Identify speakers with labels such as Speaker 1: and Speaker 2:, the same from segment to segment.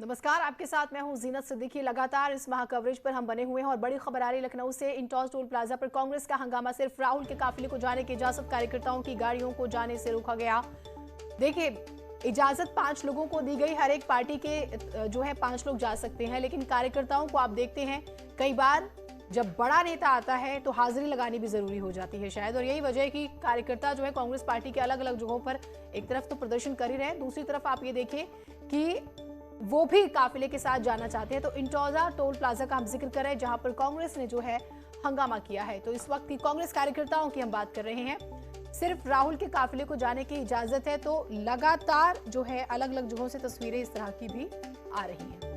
Speaker 1: नमस्कार, आपके साथ मैं हूं जीनत सिद्दीकी। लगातार इस माह कवरेज पर हम बने हुए हैं और बड़ी खबर आ रही लखनऊ से। इंटॉस टोल प्लाजा पर कांग्रेस का हंगामा। सिर्फ राहुल के काफिले को जाने की इजाजत, कार्यकर्ताओं की गाड़ियों को जाने से रोका गया। देखिए, इजाजत 5 लोगों को दी गई। हर एक पार्टी के जो है 5 लोग जा सकते हैं, लेकिन कार्यकर्ताओं को आप देखते हैं कई बार जब बड़ा नेता आता है तो हाजिरी लगानी भी जरूरी हो जाती है शायद, और यही वजह है कि कार्यकर्ता जो है कांग्रेस पार्टी के अलग अलग जगहों पर एक तरफ तो प्रदर्शन कर ही रहे हैं, दूसरी तरफ आप ये देखिए कि वो भी काफिले के साथ जाना चाहते हैं। तो इंटोजा टोल प्लाजा का हम जिक्र कर रहे हैं, जहां पर कांग्रेस ने जो है हंगामा किया है। तो इस वक्त की कांग्रेस कार्यकर्ताओं की हम बात कर रहे हैं। सिर्फ राहुल के काफिले को जाने की इजाजत है, तो लगातार जो है अलग अलग जगहों से तस्वीरें इस तरह की भी आ रही हैं।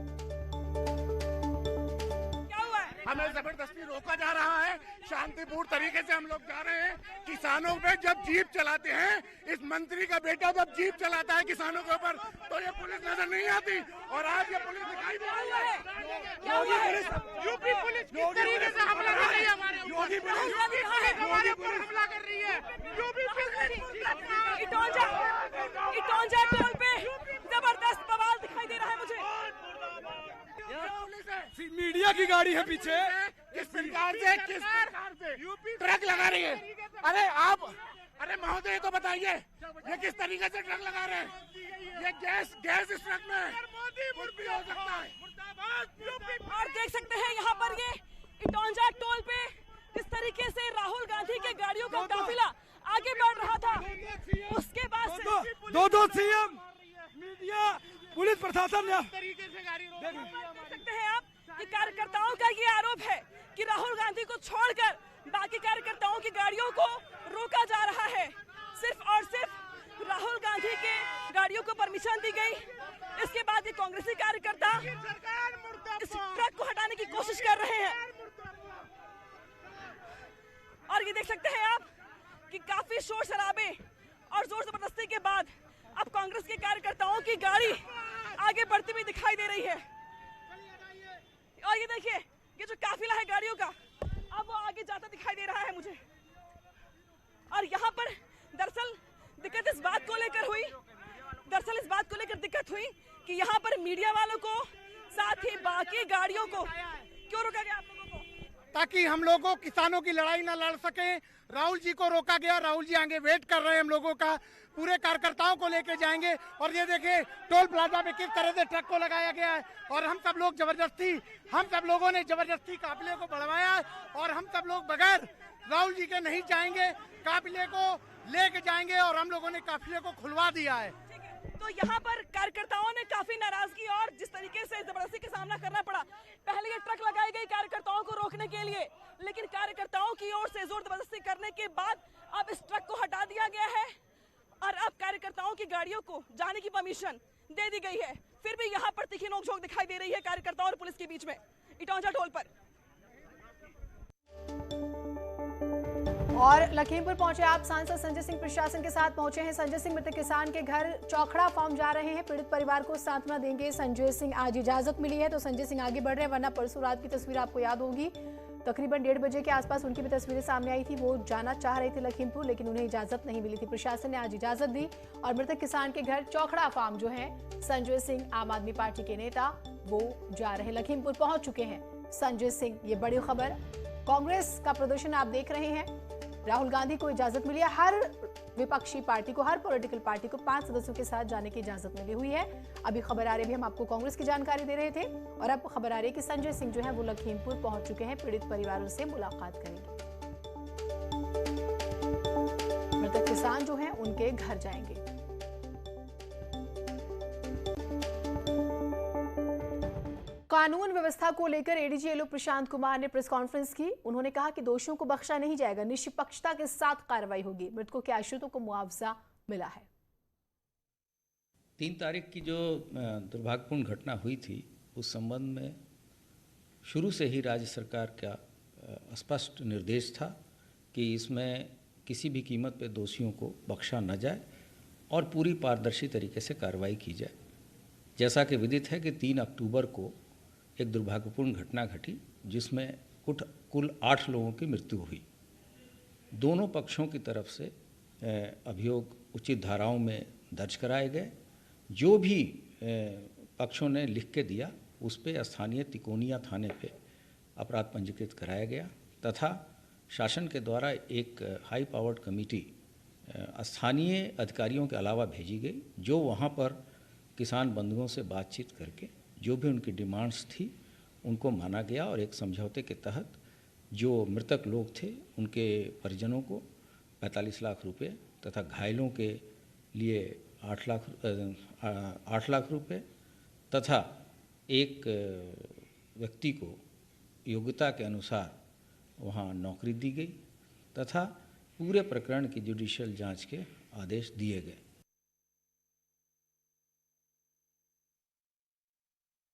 Speaker 2: हमें जबरदस्ती रोका जा रहा है। शांतिपूर्ण तरीके से हम लोग जा रहे हैं। किसानों पे जब जीप चलाते हैं, इस मंत्री का बेटा जब जीप चलाता है किसानों के ऊपर, तो ये पुलिस नजर नहीं आती। और आज ये पुलिस दिखाई दे रही है। यूपी पुलिस किस तरीके से हमला कर रही है हमारे ऊपर, हमारे ऊपर हमला कर रही है। यूपी पुलिस
Speaker 3: इटौंजा टोल पे जबरदस्त बवाल दिखाई दे रहा है मुझे।
Speaker 2: मीडिया की गाड़ी है पीछे। किस प्रकार से यूपी ट्रक लगा रही है? अरे महोदय, तो बताइए ये किस तरीके से ट्रक लगा रहे हैं? ये गैस इस ट्रक में कुछ भी हो सकता है।
Speaker 3: और देख सकते हैं यहाँ पर ये इटौंजा टोल पे जिस तरीके से राहुल गांधी के गाड़ियों का काफिला आगे बढ़ रहा था, उसके बाद से
Speaker 2: दो सीएम, मीडिया, पुलिस प्रशासन
Speaker 3: तरीके से गाड़ी रोक देख सकते हैं आप कि कार्यकर्ताओं का ये आरोप है कि राहुल गांधी को छोड़कर बाकी कार्यकर्ताओं की गाड़ियों को रोका जा रहा है। सिर्फ और सिर्फ राहुल गांधी के गाड़ियों को परमिशन दी गई। इसके बाद ये कांग्रेसी कार्यकर्ता इस ट्रक को हटाने की कोशिश कर रहे हैं। और ये देख सकते हैं आप कि काफी शोर शराबे और जोर जबरदस्ती के बाद अब कांग्रेस के कार्यकर्ताओं की गाड़ी आगे बढ़ती हुई दिखाई दे रही है। और ये देखिए, ये जो काफिला है गाड़ियों का, अब वो आगे जाता दिखाई दे रहा है मुझे। और यहाँ पर दरअसल दिक्कत इस बात को लेकर दिक्कत हुई कि यहाँ पर मीडिया वालों को साथ ही बाकी गाड़ियों को क्यों रोका गया आप लोगों को?
Speaker 2: ताकि हम लोगों किसानों की लड़ाई न लड़ सके। राहुल जी को रोका गया। राहुल जी आगे वेट कर रहे हैं हम लोगों का। पूरे कार्यकर्ताओं को लेके जाएंगे। और ये देखिए टोल प्लाजा में किस तरह से ट्रक को लगाया गया है। और हम सब लोगों ने जबरदस्ती काफिले को बढ़वाया है। और हम सब लोग बगैर राहुल जी के नहीं जाएंगे, काफिले को लेके जाएंगे। और हम लोगों ने काफिले को खुलवा दिया है।
Speaker 3: तो यहाँ पर कार्यकर्ताओं ने काफी नाराजगी और जिस तरीके से जबरदस्ती का सामना करना पड़ा। पहले ये ट्रक लगाई गई कार्यकर्ताओं को रोकने के लिए, लेकिन कार्यकर्ताओं की ओर से जोर जबरदस्ती करने के बाद अब इस ट्रक को हटा दिया गया है और अब कार्यकर्ताओं की गाड़ियों को जाने की परमिशन दे दी गई है। फिर भी यहाँ पर तीखी नोकझोंक दिखाई दे रही है कार्यकर्ताओं और पुलिस के बीच में इटौंजा टोल पर।
Speaker 1: और लखीमपुर पहुंचे आप सांसद संजय सिंह प्रशासन के साथ पहुंचे हैं। संजय सिंह मृतक किसान के घर चौखड़ा फार्म जा रहे हैं, पीड़ित परिवार को सांत्वना देंगे संजय सिंह। आज इजाजत मिली है तो संजय सिंह आगे बढ़ रहे हैं, वरना परसों रात की तस्वीर आपको याद होगी। तकरीबन 1:30 बजे के आसपास उनकी भी तस्वीरें सामने आई थी। वो जाना चाह रहे थे लखीमपुर, लेकिन उन्हें इजाजत नहीं मिली थी। प्रशासन ने आज इजाजत दी और मृतक किसान के घर चौखड़ा फार्म जो है, संजय सिंह आम आदमी पार्टी के नेता, वो जा रहे लखीमपुर पहुंच चुके हैं संजय सिंह। ये बड़ी खबर, कांग्रेस का प्रदर्शन आप देख रहे हैं। राहुल गांधी को इजाजत मिली है। हर विपक्षी पार्टी को, हर पॉलिटिकल पार्टी को 5 सदस्यों के साथ जाने की इजाजत मिली हुई है। अभी खबर आ रही है, हम आपको कांग्रेस की जानकारी दे रहे थे और अब खबर आ रही है कि संजय सिंह जो है वो लखीमपुर पहुंच चुके हैं, पीड़ित परिवारों से मुलाकात करेंगे। मृतक किसान जो है उनके घर जाएंगे। कानून व्यवस्था को लेकर एडीजी एलओ प्रशांत कुमार ने प्रेस कॉन्फ्रेंस की। उन्होंने कहा कि दोषियों को बख्शा नहीं जाएगा, निष्पक्षता के साथ कार्रवाई होगी। मृतकों के आश्रितों को मुआवजा मिला है।
Speaker 4: 3 तारीख की जो दुर्भाग्यपूर्ण घटना हुई थी, उस संबंध में शुरू से ही राज्य सरकार का स्पष्ट निर्देश था कि इसमें किसी भी कीमत पर दोषियों को बख्शा न जाए और पूरी पारदर्शी तरीके से कार्रवाई की जाए। जैसा कि विदित है कि 3 अक्टूबर को एक दुर्भाग्यपूर्ण घटना घटी जिसमें कुल 8 लोगों की मृत्यु हुई। दोनों पक्षों की तरफ से अभियोग उचित धाराओं में दर्ज कराए गए। जो भी पक्षों ने लिख के दिया, उस पे स्थानीय तिकोनिया थाने पे अपराध पंजीकृत कराया गया तथा शासन के द्वारा एक हाई पावर्ड कमेटी स्थानीय अधिकारियों के अलावा भेजी गई, जो वहाँ पर किसान बंधुओं से बातचीत करके जो भी उनकी डिमांड्स थी उनको माना गया और एक समझौते के तहत जो मृतक लोग थे उनके परिजनों को 45 लाख रुपए तथा घायलों के लिए 8 लाख रुपए तथा एक व्यक्ति को योग्यता के अनुसार वहाँ नौकरी दी गई तथा पूरे प्रकरण की जुडिशियल जांच के आदेश दिए गए।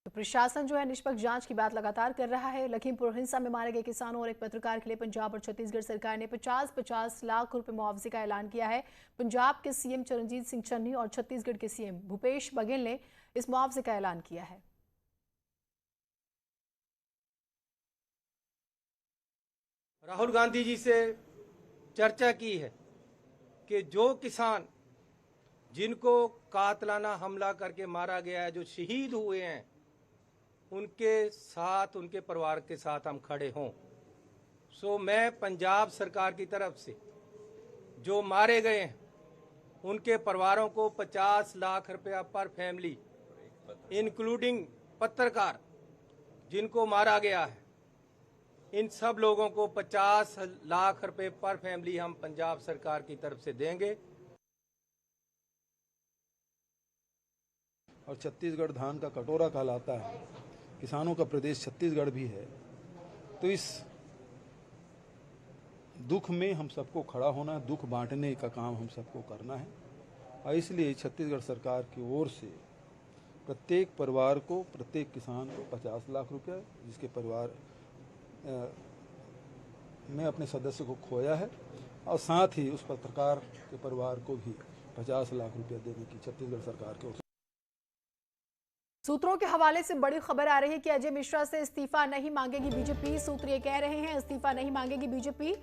Speaker 1: तो प्रशासन जो है निष्पक्ष जांच की बात लगातार कर रहा है। लखीमपुर हिंसा में मारे गए किसानों और एक पत्रकार के लिए पंजाब और छत्तीसगढ़ सरकार ने 50-50 लाख रुपए मुआवजे का ऐलान किया है। पंजाब के सीएम चरणजीत सिंह चन्नी और छत्तीसगढ़ के सीएम भूपेश बघेल ने इस मुआवजे का ऐलान किया है।
Speaker 5: राहुल गांधी जी से चर्चा की है कि जो किसान जिनको कातलाना हमला करके मारा गया है, जो शहीद हुए हैं, उनके साथ, उनके परिवार के साथ हम खड़े हों। सो मैं पंजाब सरकार की तरफ से जो मारे गए हैं उनके परिवारों को 50 लाख रुपया पर फैमिली, इंक्लूडिंग पत्रकार जिनको मारा गया है, इन सब लोगों को 50 लाख रुपए पर फैमिली हम पंजाब सरकार की तरफ से देंगे।
Speaker 6: और छत्तीसगढ़ धान का कटोरा कहलाता है, किसानों का प्रदेश छत्तीसगढ़ भी है, तो इस दुख में हम सबको खड़ा होना है, दुख बांटने का काम हम सबको करना है। और इसलिए छत्तीसगढ़ सरकार की ओर से प्रत्येक परिवार को, प्रत्येक किसान को 50 लाख रुपया, जिसके परिवार में अपने सदस्य को खोया है, और साथ ही उस पत्रकार के परिवार को भी 50 लाख रुपया देने की छत्तीसगढ़ सरकार की ओर से।
Speaker 1: सूत्रों के हवाले से बड़ी खबर आ रही है कि अजय मिश्रा से इस्तीफा नहीं मांगेगी बीजेपी। सूत्र ये कह रहे हैं इस्तीफा नहीं मांगेगी बीजेपी।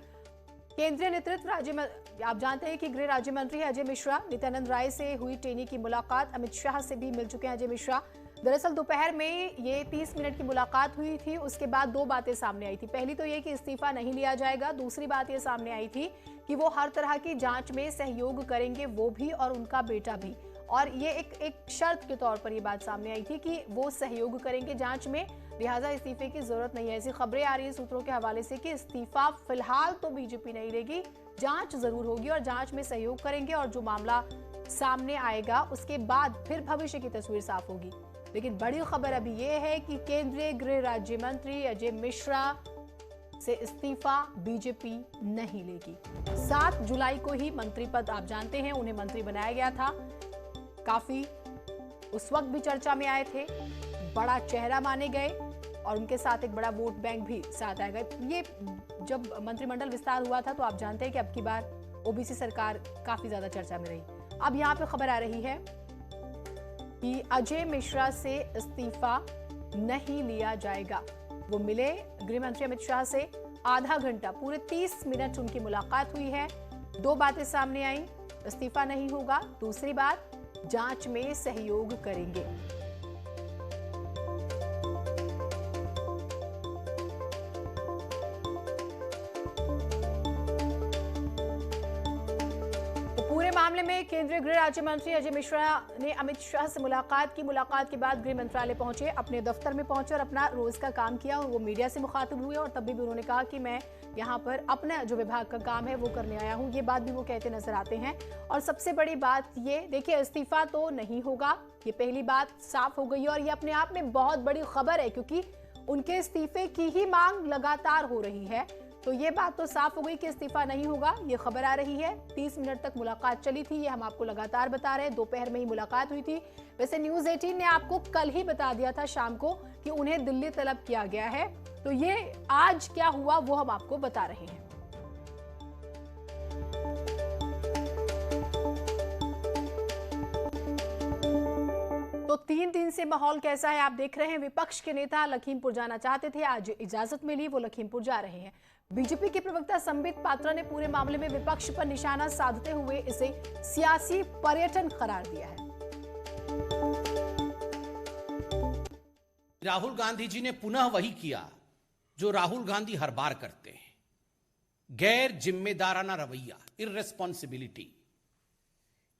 Speaker 1: केंद्रीय नेतृत्व आप जानते हैं कि गृह राज्य मंत्री है अजय मिश्रा। नित्यानंद राय से हुई टेनी की मुलाकात, अमित शाह से भी मिल चुके हैं अजय मिश्रा। दरअसल दोपहर में ये 30 मिनट की मुलाकात हुई थी। उसके बाद दो बातें सामने आई थी। पहली तो ये कि इस्तीफा नहीं लिया जाएगा, दूसरी बात ये सामने आई थी कि वो हर तरह की जांच में सहयोग करेंगे, वो भी और उनका बेटा भी। और ये एक शर्त के तौर पर ये बात सामने आई थी कि वो सहयोग करेंगे जांच में, लिहाजा इस्तीफे की जरूरत नहीं है। ऐसी खबरें आ रही है सूत्रों के हवाले से कि इस्तीफा फिलहाल तो बीजेपी नहीं लेगी, जांच जरूर होगी और जांच में सहयोग करेंगे और जो मामला सामने आएगा उसके बाद फिर भविष्य की तस्वीर साफ होगी। लेकिन बड़ी खबर अभी ये है कि केंद्रीय गृह राज्य मंत्री अजय मिश्रा से इस्तीफा बीजेपी नहीं लेगी। 7 जुलाई को ही मंत्री पद आप जानते हैं उन्हें मंत्री बनाया गया था। काफी उस वक्त भी चर्चा में आए थे, बड़ा चेहरा माने गए और उनके साथ एक बड़ा वोट बैंक भी साथ आएगा। ये जब मंत्रिमंडल विस्तार हुआ था तो आप जानते हैं कि अब की बार ओबीसी सरकार काफी ज्यादा चर्चा में रही। अब यहाँ पे खबर आ रही है कि अजय मिश्रा से इस्तीफा नहीं लिया जाएगा। वो मिले गृह मंत्री अमित शाह से, आधा घंटा, पूरे 30 मिनट उनकी मुलाकात हुई है। दो बातें सामने आई, इस्तीफा नहीं होगा, दूसरी बात जांच में सहयोग करेंगे। मामले में केंद्रीय गृह राज्य मंत्री अजय मिश्रा ने अमित शाह से मुलाकात की। मुलाकात के बाद गृह मंत्रालय पहुंचे, अपने दफ्तर में पहुंचे और अपना रोज का काम किया और वो मीडिया से मुखातिब हुए और तब भी उन्होंने कहा कि मैं यहाँ पर अपना जो विभाग का काम है वो करने आया हूँ। ये बात भी वो कहते नजर आते हैं। और सबसे बड़ी बात ये देखिए, इस्तीफा तो नहीं होगा, ये पहली बात साफ हो गई और ये अपने आप में बहुत बड़ी खबर है क्योंकि उनके इस्तीफे की ही मांग लगातार हो रही है। तो ये बात तो साफ हो गई कि इस्तीफा नहीं होगा, ये खबर आ रही है। 30 मिनट तक मुलाकात चली थी, ये हम आपको लगातार बता रहे हैं। दोपहर में ही मुलाकात हुई थी। वैसे न्यूज़ 18 ने आपको कल ही बता दिया था शाम को कि उन्हें दिल्ली तलब किया गया है, तो ये आज क्या हुआ वो हम आपको बता रहे हैं। तो 3 दिन से माहौल कैसा है आप देख रहे हैं। विपक्ष के नेता लखीमपुर जाना चाहते थे, आज इजाजत मिली, वो लखीमपुर जा रहे हैं। बीजेपी के प्रवक्ता संबित पात्रा ने पूरे मामले में विपक्ष पर निशाना साधते हुए इसे सियासी पर्यटन करार दिया है।
Speaker 7: राहुल गांधी जी ने पुनः वही किया जो राहुल गांधी हर बार करते हैं, गैर जिम्मेदाराना रवैया, irresponsibility.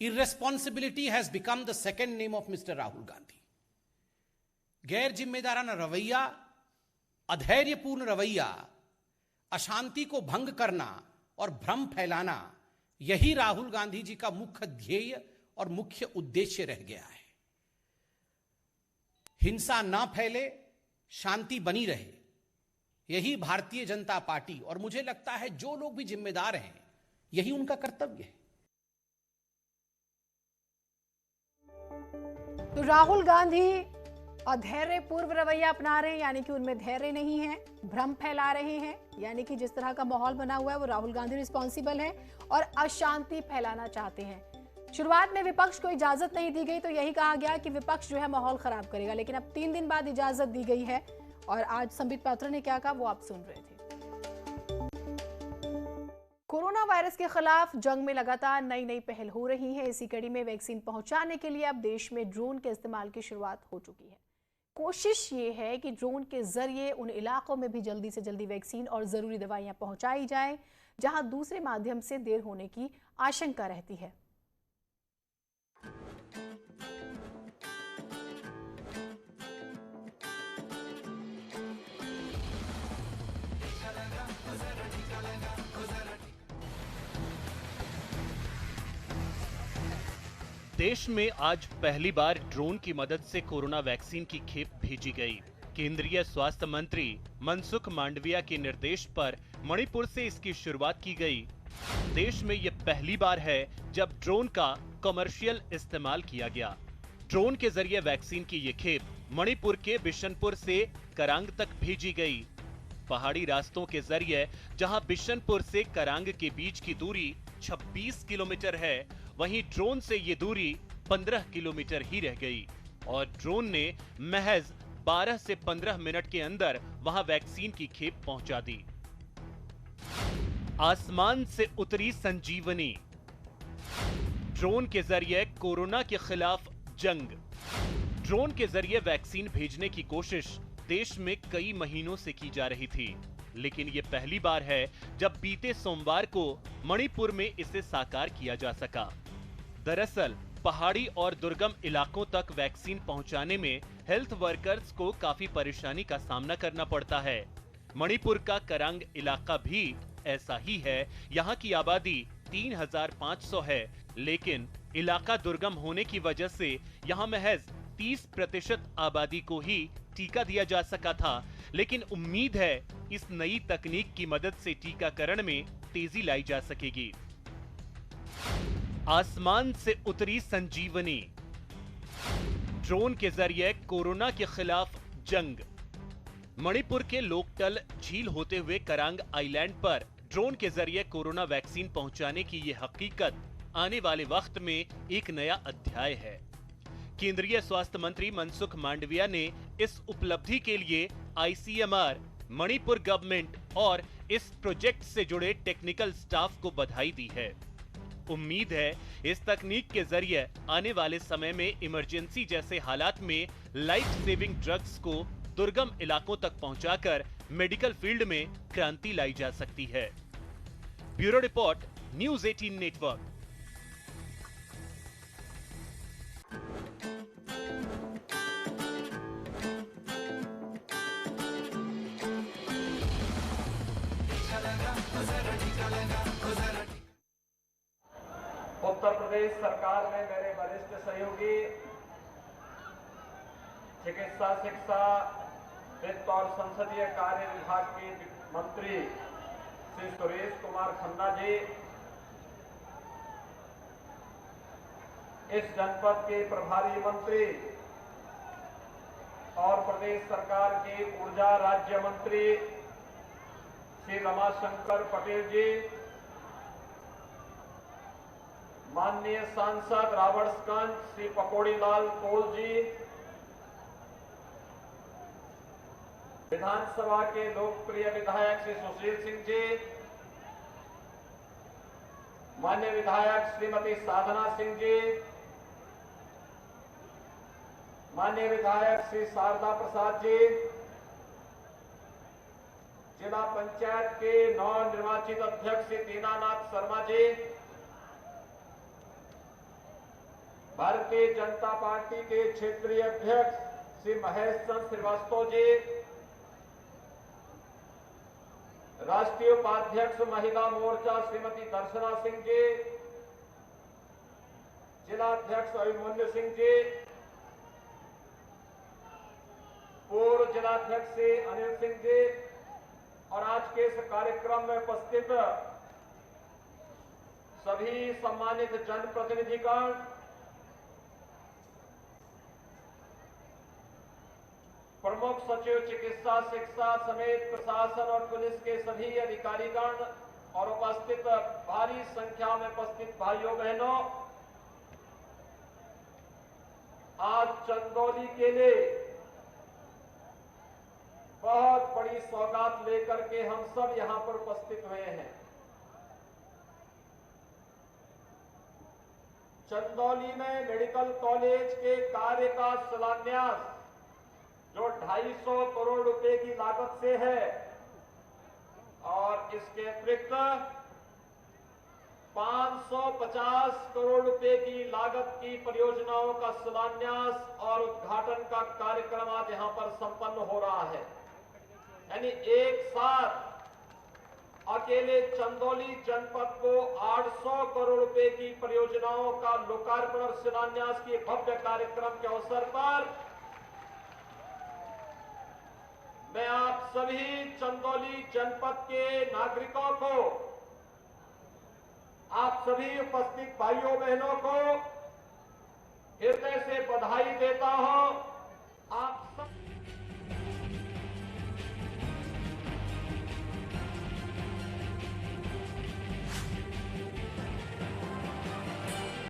Speaker 7: Irresponsibility has become the second name of mister Rahul Gandhi. गैर जिम्मेदाराना रवैया, अधैर्यपूर्ण रवैया, अशांति को भंग करना और भ्रम फैलाना, यही राहुल गांधी जी का मुख्य ध्येय और मुख्य उद्देश्य रह गया है। हिंसा ना फैले, शांति बनी रहे, यही भारतीय जनता पार्टी और मुझे लगता है जो लोग भी जिम्मेदार हैं, यही उनका कर्तव्य है।
Speaker 1: तो राहुल गांधी अधैर्य पूर्व रवैया अपना रहे हैं, यानी कि उनमें धैर्य नहीं है, भ्रम फैला रहे हैं, यानी कि जिस तरह का माहौल बना हुआ है वो राहुल गांधी रिस्पॉन्सिबल है और अशांति फैलाना चाहते हैं। शुरुआत में विपक्ष को इजाजत नहीं दी गई तो यही कहा गया कि विपक्ष जो है माहौल खराब करेगा, लेकिन अब 3 दिन बाद इजाजत दी गई है और आज संबित पात्रा ने क्या कहा वो आप सुन रहे थे। कोरोना वायरस के खिलाफ जंग में लगातार नई नई पहल हो रही है। इसी कड़ी में वैक्सीन पहुंचाने के लिए अब देश में ड्रोन के इस्तेमाल की शुरुआत हो चुकी है। कोशिश ये है कि ड्रोन के जरिए उन इलाकों में भी जल्दी से जल्दी वैक्सीन और जरूरी दवाइयां पहुंचाई जाए जहां दूसरे माध्यम से देर होने की आशंका रहती है।
Speaker 8: देश में आज पहली बार ड्रोन की मदद से कोरोना वैक्सीन की खेप भेजी गई। केंद्रीय स्वास्थ्य मंत्री मनसुख मांडविया के निर्देश पर मणिपुर से इसकी शुरुआत की गई। देश में यह पहली बार है जब ड्रोन का कमर्शियल इस्तेमाल किया गया। ड्रोन के जरिए वैक्सीन की ये खेप मणिपुर के बिशनपुर से करांग तक भेजी गई। पहाड़ी रास्तों के जरिए जहां बिशनपुर से करांग के बीच की दूरी 26 किलोमीटर है, वहीं ड्रोन से ये दूरी 15 किलोमीटर ही रह गई और ड्रोन ने महज 12 से 15 मिनट के अंदर वहां वैक्सीन की खेप पहुंचा दी। आसमान से उतरी संजीवनी, ड्रोन के जरिए कोरोना के खिलाफ जंग। ड्रोन के जरिए वैक्सीन भेजने की कोशिश देश में कई महीनों से की जा रही थी, लेकिन यह पहली बार है जब बीते सोमवार को मणिपुर में इसे साकार किया जा सका। दरअसल पहाड़ी और दुर्गम इलाकों तक वैक्सीन पहुंचाने में हेल्थ वर्कर्स को काफी परेशानी का सामना करना पड़ता है। मणिपुर का करांग इलाका भी ऐसा ही है। यहाँ की आबादी 3500 है, लेकिन इलाका दुर्गम होने की वजह से यहाँ महज 30% आबादी को ही टीका दिया जा सका था, लेकिन उम्मीद है इस नई तकनीक की मदद से टीकाकरण में तेजी लाई जा सकेगी। आसमान से उतरी संजीवनी, ड्रोन के जरिए कोरोना के खिलाफ जंग। मणिपुर के लोकटल झील होते हुए करांग आइलैंड पर ड्रोन के जरिए कोरोना वैक्सीन पहुंचाने की यह हकीकत आने वाले वक्त में एक नया अध्याय है। केंद्रीय स्वास्थ्य मंत्री मनसुख मांडविया ने इस उपलब्धि के लिए आईसीएमआर, मणिपुर गवर्नमेंट और इस प्रोजेक्ट से जुड़े टेक्निकल स्टाफ को बधाई दी है। उम्मीद है इस तकनीक के जरिए आने वाले समय में इमरजेंसी जैसे हालात में लाइफ सेविंग ड्रग्स को दुर्गम इलाकों तक पहुंचाकर मेडिकल फील्ड में क्रांति लाई जा सकती है। Bureau report, news 18 network.
Speaker 9: Uttar Pradesh सरकार में मेरे वरिष्ठ सहयोगी चिकित्सा, शिक्षा, वित्त और संसदीय कार्य विभाग के मंत्री श्री सुरेश कुमार खन्ना जी, इस जनपद के प्रभारी मंत्री और प्रदेश सरकार के ऊर्जा राज्य मंत्री श्री रमाशंकर पटेल जी, माननीय सांसद रावड़गंज श्री पकौड़ी लाल कोल जी, विधानसभा के लोकप्रिय विधायक श्री सुशील सिंह जी, माननीय विधायक श्रीमती साधना सिंह जी, माननीय विधायक श्री शारदा प्रसाद जी, जिला पंचायत के नवनिर्वाचित अध्यक्ष श्री दीनानाथ शर्मा जी, भारतीय जनता पार्टी के क्षेत्रीय अध्यक्ष श्री महेश चंद्र श्रीवास्तव जी, राष्ट्रीय उपाध्यक्ष महिला मोर्चा श्रीमती दर्शना सिंह जी, जिला अध्यक्ष अभिमन्यु सिंह जी, पूर्व जिलाध्यक्ष श्री अनिल सिंह जी और आज के इस कार्यक्रम में उपस्थित सभी सम्मानित जनप्रतिनिधिगण, प्रमुख सचिव चिकित्सा शिक्षा समेत प्रशासन और पुलिस के सभी अधिकारीगण और उपस्थित भारी संख्या में उपस्थित भाइयों बहनों, आज चंदौली के लिए बहुत बड़ी सौगात लेकर के हम सब यहां पर उपस्थित हुए हैं। चंदौली में मेडिकल कॉलेज के कार्य का शिलान्यास जो 250 करोड़ रुपए की लागत से है और इसके अतिरिक्त 550 करोड़ रुपए की लागत की परियोजनाओं का शिलान्यास और उद्घाटन का कार्यक्रम आज यहां पर संपन्न हो रहा है। यानी एक साथ अकेले चंदौली जनपद को 800 करोड़ रुपए की परियोजनाओं का लोकार्पण और शिलान्यास के भव्य कार्यक्रम के अवसर पर मैं आप सभी चंदौली जनपद के नागरिकों को, आप सभी उपस्थित भाइयों बहनों को हृदय से बधाई देता हूं